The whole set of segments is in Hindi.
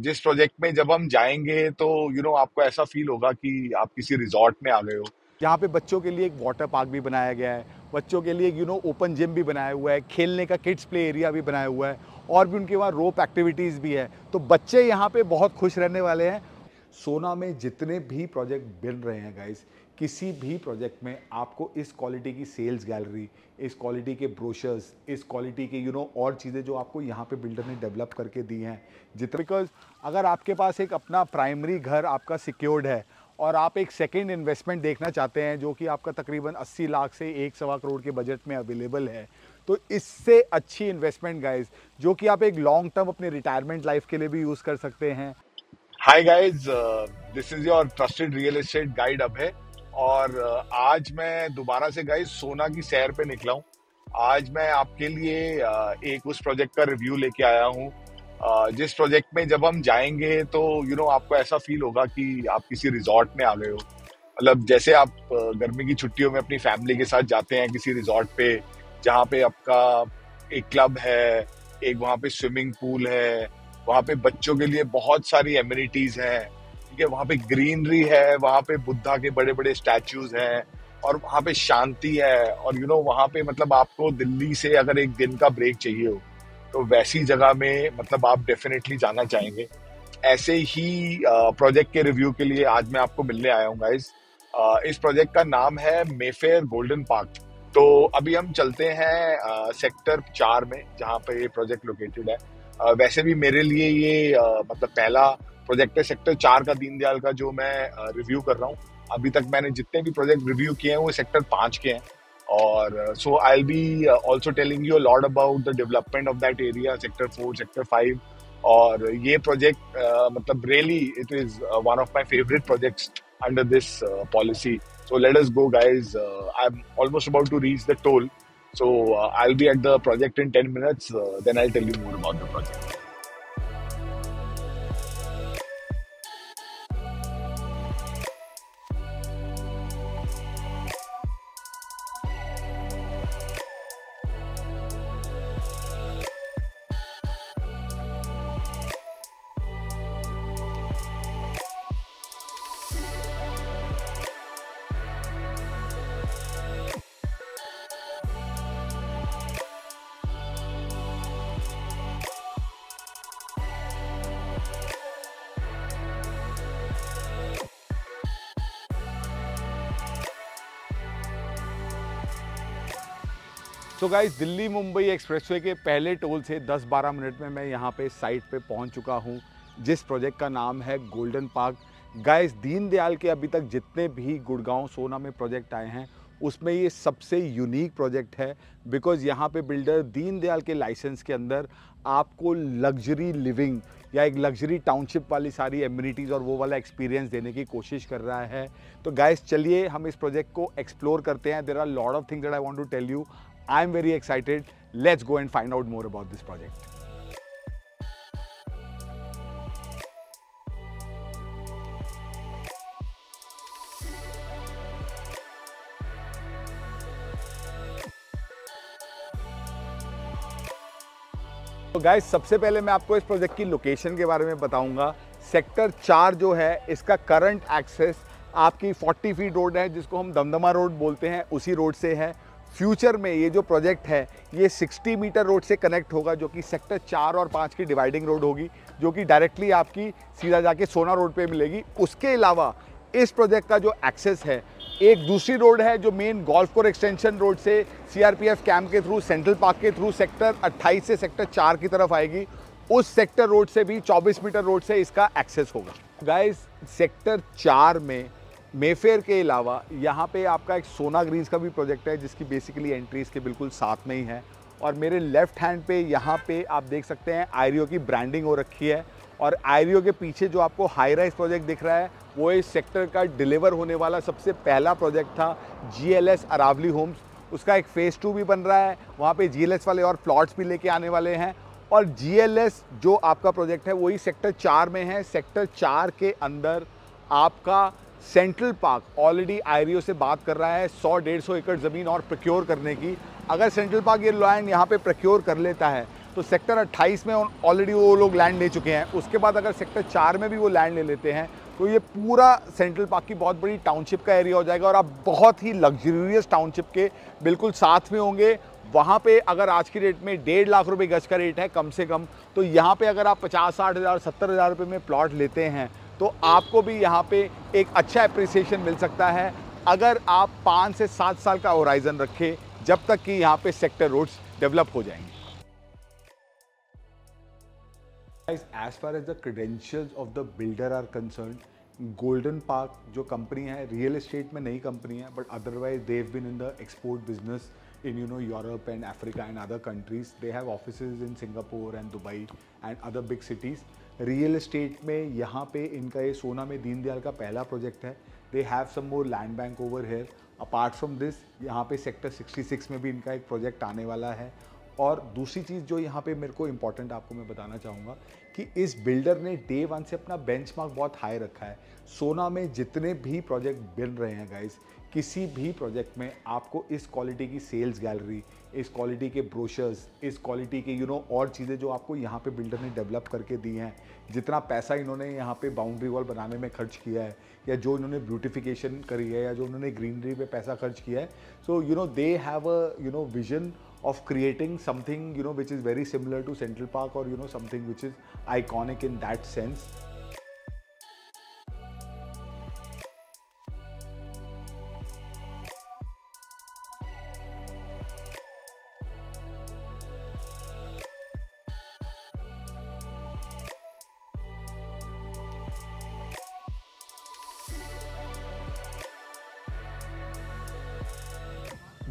जिस प्रोजेक्ट में जब हम जाएंगे तो आपको ऐसा फील होगा कि आप किसी रिजॉर्ट में आ गए हो। यहाँ पे बच्चों के लिए एक वाटर पार्क भी बनाया गया है, बच्चों के लिए एक ओपन जिम भी बनाया हुआ है, खेलने का किड्स प्ले एरिया भी बनाया हुआ है और भी उनके वहाँ रोप एक्टिविटीज़ भी है। तो बच्चे यहाँ पे बहुत खुश रहने वाले हैं। सोना में जितने भी प्रोजेक्ट बन रहे हैं गाइस, किसी भी प्रोजेक्ट में आपको इस क्वालिटी की सेल्स गैलरी, इस क्वालिटी के ब्रोशर्स, इस क्वालिटी के और चीज़ें जो आपको यहाँ पे बिल्डर ने डेवलप करके दी हैं जितना, बिकॉज अगर आपके पास एक अपना प्राइमरी घर आपका सिक्योर्ड है और आप एक सेकेंड इन्वेस्टमेंट देखना चाहते हैं जो कि आपका तकरीबन 80 लाख से 1-1.25 करोड़ के बजट में अवेलेबल है, तो इससे अच्छी इन्वेस्टमेंट गाइस जो कि आप एक लॉन्ग टर्म अपने रिटायरमेंट लाइफ के लिए भी यूज़ कर सकते हैं। Hi guys, this is your trusted real estate guide Abhay. और आज मैं दोबारा से गाइस सोना की सैर पे निकला हूँ। आज मैं आपके लिए एक उस प्रोजेक्ट का रिव्यू लेके आया हूँ, जिस प्रोजेक्ट में जब हम जाएंगे तो आपको ऐसा फील होगा कि आप किसी रिजॉर्ट में आ गए हो। मतलब जैसे आप गर्मी की छुट्टियों में अपनी फैमिली के साथ जाते हैं किसी रिजॉर्ट पे, जहाँ पे आपका एक क्लब है, एक वहाँ पे स्विमिंग पूल है, वहाँ पे बच्चों के लिए बहुत सारी एमिनिटीज हैं, ठीक है, वहाँ पे ग्रीनरी है, वहाँ पे बुद्धा के बड़े बड़े स्टैचूज हैं और वहाँ पे शांति है। और वहाँ पे मतलब आपको दिल्ली से अगर एक दिन का ब्रेक चाहिए हो तो वैसी जगह में मतलब आप डेफिनेटली जाना चाहेंगे। ऐसे ही प्रोजेक्ट के रिव्यू के लिए आज मैं आपको मिलने आया हूँ गाइस। इस प्रोजेक्ट का नाम है मेफेयर गोल्डन पार्क। तो अभी हम चलते हैं सेक्टर 4 में जहाँ पे ये प्रोजेक्ट लोकेटेड है। वैसे भी मेरे लिए ये मतलब पहला प्रोजेक्ट है सेक्टर 4 का, दीनदयाल का, जो मैं रिव्यू कर रहा हूँ। अभी तक मैंने जितने भी प्रोजेक्ट रिव्यू किए हैं वो सेक्टर 5 के हैं। और so I will be also telling you a lot about the development of that area, sector 4, sector 5। और ये प्रोजेक्ट मतलब really it is one of my favourite projects under this policy. So let us go, guys. I'm almost about to reach the toll. So I'll be at the project in 10 minutes. Then I'll tell you more about the project. तो गाइस, दिल्ली मुंबई एक्सप्रेसवे के पहले टोल से 10-12 मिनट में मैं यहाँ पे साइट पे पहुँच चुका हूँ, जिस प्रोजेक्ट का नाम है गोल्डन पार्क। गाइस, दीनदयाल के अभी तक जितने भी गुड़गांव सोना में प्रोजेक्ट आए हैं उसमें ये सबसे यूनिक प्रोजेक्ट है, बिकॉज यहाँ पे बिल्डर दीनदयाल के लाइसेंस के अंदर आपको लग्जरी लिविंग या एक लग्जरी टाउनशिप वाली सारी एम्यूनिटीज़ और वो वाला एक्सपीरियंस देने की कोशिश कर रहा है। तो गाइस, चलिए हम इस प्रोजेक्ट को एक्सप्लोर करते हैं। There are lot of things that I want to tell you. I am very excited. Let's go and find out more about this project. तो गाइस, सबसे पहले मैं आपको इस प्रोजेक्ट की लोकेशन के बारे में बताऊंगा। सेक्टर 4 जो है इसका करंट एक्सेस आपकी 40 फीट रोड है जिसको हम दमदमा रोड बोलते हैं, उसी रोड से है। फ्यूचर में ये जो प्रोजेक्ट है ये 60 मीटर रोड से कनेक्ट होगा जो कि सेक्टर 4 और 5 की डिवाइडिंग रोड होगी, जो कि डायरेक्टली आपकी सीधा जाके सोना रोड पे मिलेगी। उसके अलावा इस प्रोजेक्ट का जो एक्सेस है, एक दूसरी रोड है जो main golf course extension road से सीआरपीएफ कैंप के थ्रू, सेंट्रल पार्क के थ्रू सेक्टर 28 से सेक्टर 4 की तरफ आएगी। उस सेक्टर रोड से भी 24 मीटर रोड से इसका एक्सेस होगा। गाइस, सेक्टर 4 में मेफेयर के अलावा यहाँ पे आपका एक सोना ग्रीन्स का भी प्रोजेक्ट है जिसकी बेसिकली एंट्री इसके बिल्कुल साथ में ही है। और मेरे लेफ्ट हैंड पे यहाँ पे आप देख सकते हैं आयरियो की ब्रांडिंग हो रखी है। और आयरियो के पीछे जो आपको हाई राइज प्रोजेक्ट दिख रहा है वो इस सेक्टर का डिलीवर होने वाला सबसे पहला प्रोजेक्ट था, GLS अरावली होम्स। उसका एक फेज़ 2 भी बन रहा है, वहाँ पे GLS वाले और प्लॉट्स भी लेके आने वाले हैं। और GLS जो आपका प्रोजेक्ट है वही सेक्टर 4 में है। सेक्टर 4 के अंदर आपका सेंट्रल पार्क ऑलरेडी आयरियो से बात कर रहा है 100-150 एकड़ ज़मीन और प्रोक्योर करने की। अगर सेंट्रल पार्क ये लैंड यहाँ पे प्रोक्योर कर लेता है तो सेक्टर 28 में ऑलरेडी वो लोग लैंड ले चुके हैं। उसके बाद अगर सेक्टर 4 में भी वो लैंड ले लेते हैं तो ये पूरा सेंट्रल पार्क की बहुत बड़ी टाउनशिप का एरिया हो जाएगा और आप बहुत ही लग्जरियस टाउनशिप के बिल्कुल साथ में होंगे। वहाँ पे अगर आज की रेट में 1.5 लाख रुपए गज का रेट है कम से कम, तो यहाँ पे अगर आप 50-60 हज़ार 70 हज़ार रुपये में प्लॉट लेते हैं तो आपको भी यहाँ पे एक अच्छा अप्रिसिएशन मिल सकता है अगर आप 5 से 7 साल का होराइजन रखें, जब तक कि यहाँ पे सेक्टर रोड्स डेवलप हो जाएंगे। As far as the credentials of the builder are concerned, Golden Park जो कंपनी है रियल एस्टेट में नई कंपनी है, but otherwise they have been in the export business in Europe and Africa and other countries. They have offices in Singapore and Dubai and other big cities. Real estate में यहाँ पे इनका ये सोना में दीनदयाल का पहला प्रोजेक्ट है। They have some more land bank over here. Apart from this, यहाँ पे सेक्टर 66 में भी इनका एक प्रोजेक्ट आने वाला है। और दूसरी चीज़ जो यहाँ पे मेरे को इम्पॉर्टेंट आपको मैं बताना चाहूँगा कि इस बिल्डर ने डे वन से अपना बेंचमार्क बहुत हाई रखा है। सोना में जितने भी प्रोजेक्ट बन रहे हैं गाइस, किसी भी प्रोजेक्ट में आपको इस क्वालिटी की सेल्स गैलरी, इस क्वालिटी के ब्रोशर्स, इस क्वालिटी के और चीज़ें जो आपको यहाँ पे बिल्डर ने डेवलप करके दी हैं, जितना पैसा इन्होंने यहाँ पे बाउंड्री वॉल बनाने में खर्च किया है, या जो इन्होंने ब्यूटिफिकेशन करी है, या जो उन्होंने ग्रीनरी पे पैसा खर्च किया है, so they have a vision of creating something which is very similar to Central Park, or something which is iconic in that sense.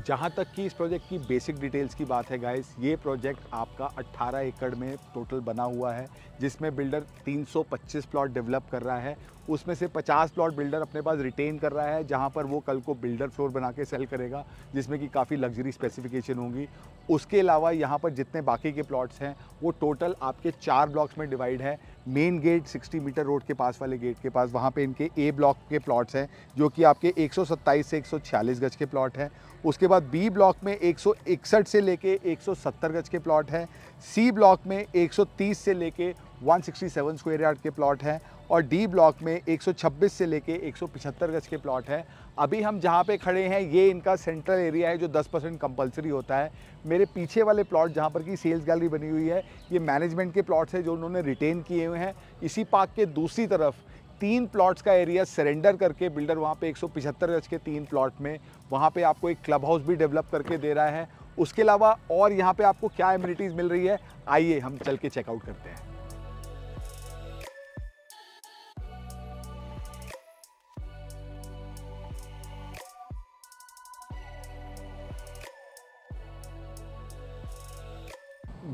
जहाँ तक कि इस प्रोजेक्ट की बेसिक डिटेल्स की बात है गाइस, ये प्रोजेक्ट आपका 18 एकड़ में टोटल बना हुआ है, जिसमें बिल्डर 325 प्लॉट डेवलप कर रहा है। उसमें से 50 प्लॉट बिल्डर अपने पास रिटेन कर रहा है, जहाँ पर वो कल को बिल्डर फ्लोर बना के सेल करेगा, जिसमें कि काफ़ी लग्जरी स्पेसिफिकेशन होंगी। उसके अलावा यहाँ पर जितने बाकी के प्लॉट्स हैं वो टोटल आपके 4 ब्लॉक्स में डिवाइड है। मेन गेट 60 मीटर रोड के पास वाले गेट के पास, वहाँ पे इनके ए ब्लॉक के प्लॉट्स हैं जो कि आपके 127 से 146 गज के प्लॉट हैं। उसके बाद बी ब्लॉक में 161 से लेके 170 गज के प्लॉट हैं। सी ब्लॉक में 130 से लेके 167 स्क्वायर यार्ड के प्लॉट हैं, और डी ब्लॉक में 126 से लेके 175 गज के प्लॉट हैं। अभी हम जहाँ पे खड़े हैं ये इनका सेंट्रल एरिया है जो 10% कंपलसरी होता है। मेरे पीछे वाले प्लॉट जहाँ पर की सेल्स गैलरी बनी हुई है, ये मैनेजमेंट के प्लॉट्स हैं जो उन्होंने रिटेन किए हुए हैं। इसी पार्क के दूसरी तरफ 3 प्लॉट्स का एरिया सरेंडर करके बिल्डर वहाँ पे 175 गज के 3 प्लॉट में वहाँ पे आपको एक क्लब हाउस भी डेवलप करके दे रहा है। उसके अलावा और यहाँ पे आपको क्या एमिनिटीज़ मिल रही है, आइए हम चल के चेकआउट करते हैं।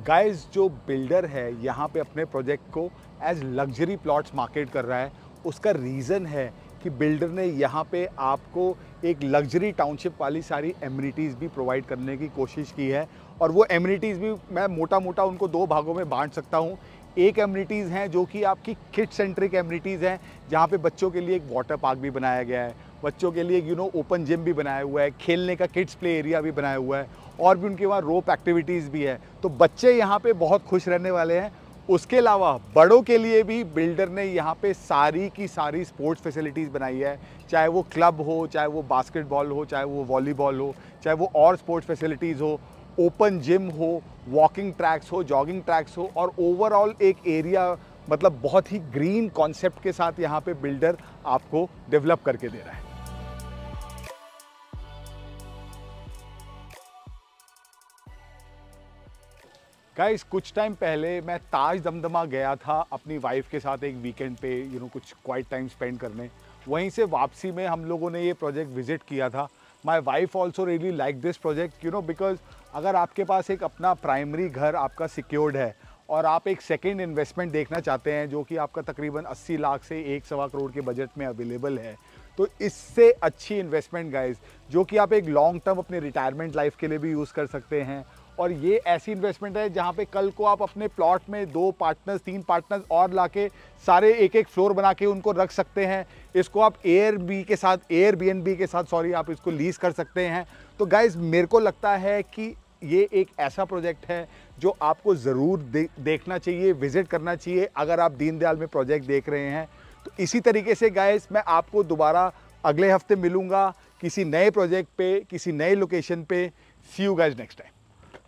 गाइस, जो बिल्डर है यहाँ पे अपने प्रोजेक्ट को एज लग्जरी प्लॉट्स मार्केट कर रहा है, उसका रीज़न है कि बिल्डर ने यहाँ पे आपको एक लग्जरी टाउनशिप वाली सारी एमिनिटीज़ भी प्रोवाइड करने की कोशिश की है। और वो एमिनिटीज़ भी मैं मोटा मोटा उनको 2 भागों में बांट सकता हूँ। एक एमिनिटीज़ हैं जो कि आपकी किड सेंट्रिक एमिनिटीज़ हैं, जहाँ पे बच्चों के लिए एक वाटर पार्क भी बनाया गया है, बच्चों के लिए ओपन जिम भी बनाया हुआ है, खेलने का किड्स प्ले एरिया भी बनाया हुआ है, और भी उनके वहाँ रोप एक्टिविटीज़ भी है। तो बच्चे यहाँ पे बहुत खुश रहने वाले हैं। उसके अलावा बड़ों के लिए भी बिल्डर ने यहाँ पे सारी की सारी स्पोर्ट्स फैसिलिटीज़ बनाई है, चाहे वो क्लब हो, चाहे वो बास्केटबॉल हो, चाहे वो वॉलीबॉल हो, चाहे वो और स्पोर्ट्स फैसिलिटीज़ हो, ओपन जिम हो, वॉकिंग ट्रैक्स हो, जॉगिंग ट्रैक्स हो, और ओवरऑल एक एरिया मतलब बहुत ही ग्रीन कॉन्सेप्ट के साथ यहाँ पे बिल्डर आपको डेवलप करके दे रहा है। गाइस, कुछ टाइम पहले मैं ताज दमदमा गया था अपनी वाइफ के साथ एक वीकेंड पे कुछ क्वाइट टाइम स्पेंड करने। वहीं से वापसी में हम लोगों ने ये प्रोजेक्ट विजिट किया था। My wife also really like this project because अगर आपके पास एक अपना प्राइमरी घर आपका सिक्योर्ड है और आप एक सेकेंड इन्वेस्टमेंट देखना चाहते हैं जो कि आपका तकरीबन 80 लाख से 1.25 करोड़ के बजट में अवेलेबल है, तो इससे अच्छी इन्वेस्टमेंट गाइस जो कि आप एक लॉन्ग टर्म अपने रिटायरमेंट लाइफ के लिए भी यूज़ कर सकते हैं। और ये ऐसी इन्वेस्टमेंट है जहाँ पे कल को आप अपने प्लॉट में 2 पार्टनर्स 3 पार्टनर्स और लाके सारे एक फ्लोर बना के उनको रख सकते हैं। इसको आप एयरबीएनबी के साथ आप इसको लीज कर सकते हैं। तो गाइज, मेरे को लगता है कि ये एक ऐसा प्रोजेक्ट है जो आपको ज़रूर देखना चाहिए, विज़िट करना चाहिए अगर आप दीनदयाल में प्रोजेक्ट देख रहे हैं। तो इसी तरीके से गाइस मैं आपको दोबारा अगले हफ्ते मिलूँगा किसी नए प्रोजेक्ट पे, किसी नए लोकेशन पे। सी यू गाइस नेक्स्ट टाइम।